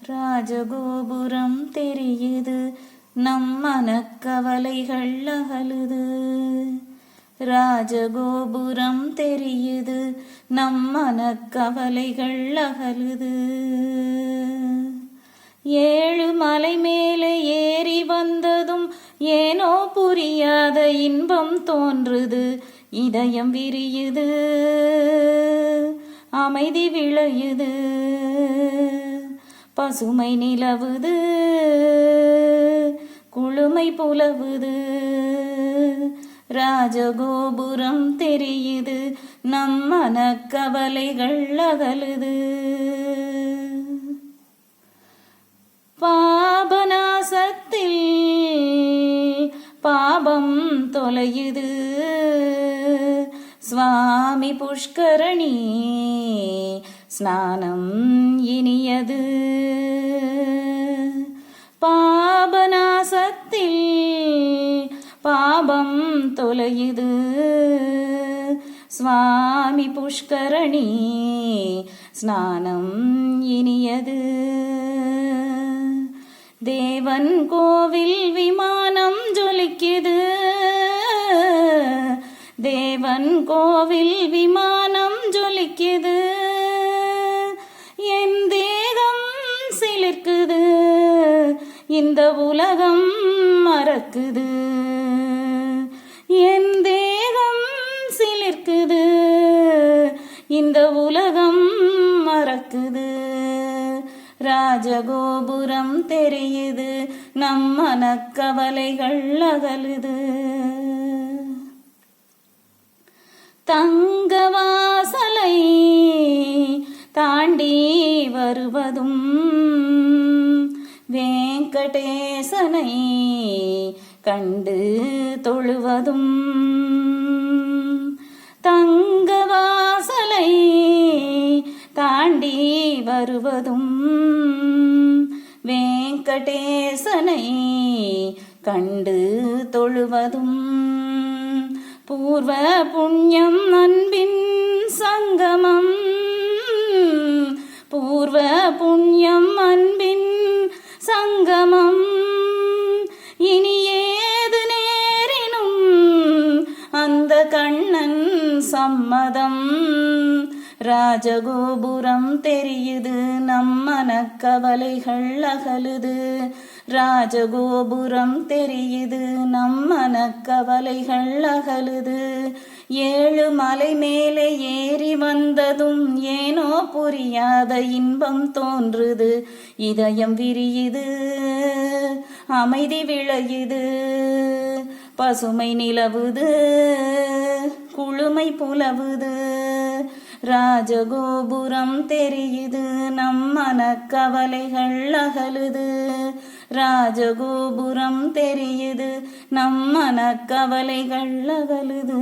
ராஜகோபுரம் தெரியுது, நம் மனக்கவலைகள் அகலுது. ராஜகோபுரம் தெரியுது, நம் மனக்கவலைகள் அகலுது. ஏழு மலை மேலே ஏறி வந்ததும் ஏனோ புரியாத இன்பம் தோன்றுது. இதயம் விரியுது, அமைதி விளையுது, பசுமை நிலவுது, குளுமை புலவுது. ராஜகோபுரம் தெரியுது, நம் மனக்கவலைகள் அகலுது. பாபநாசத்தில் பாபம் தொலையுது, சுவாமி புஷ்கரணி ஸ்நானம் இனியது. பாபநாசத்தில் பாபம் தொலையுது, சுவாமி புஷ்கரணி ஸ்நானம் இனியது. தேவன் கோவில் விமானம் ஜொலிக்குது, தேவன் கோவில் விமானம் ஜொலிக்குது. என் தேகம் சிலிர்க்குது, இந்த உலகம் மறக்குது. என் தேகம் சிலிர்க்குது, இந்த உலகம் மறக்குது. ராஜகோபுரம் தெரியுது, நம் மனக்கவலைகள் அகலுது. தங்கவாசலை தாண்டி வருவதும் வெங்கடேசனை கண்டு தொழுவதும். தங்கவாசலை தாண்டி வருவதும் வெங்கடேசனை கண்டு தொழுவதும். பூர்வ புண்ணியம் அன்பின் சங்கமம், பூர்வ புண்ணியம் அன்பின் சங்கமம். இனி ஏது நேரினும் அந்த கண்ணன் சம்மதம். ராஜகோபுரம் தெரியுது, நம் மனக்கவலைகள் அகலுது. ராஜகோபுரம் தெரியுது, நம் மனக்கவலைகள் அகலுது. ஏழு மலை மேலே ஏறி வந்ததும் ஏனோ புரியாத இன்பம் தோன்றுது. இதயம் விரியுது, அமைதி விளையுது, பசுமை நிலவுது, குளுமை புலவுது. ராஜகோபுரம் தெரியுது, நம் மனக்கவலைகள் அகலுது. ராஜகோபுரம் தெரியுது, நம் மனக்கவலைகள் அகலுது.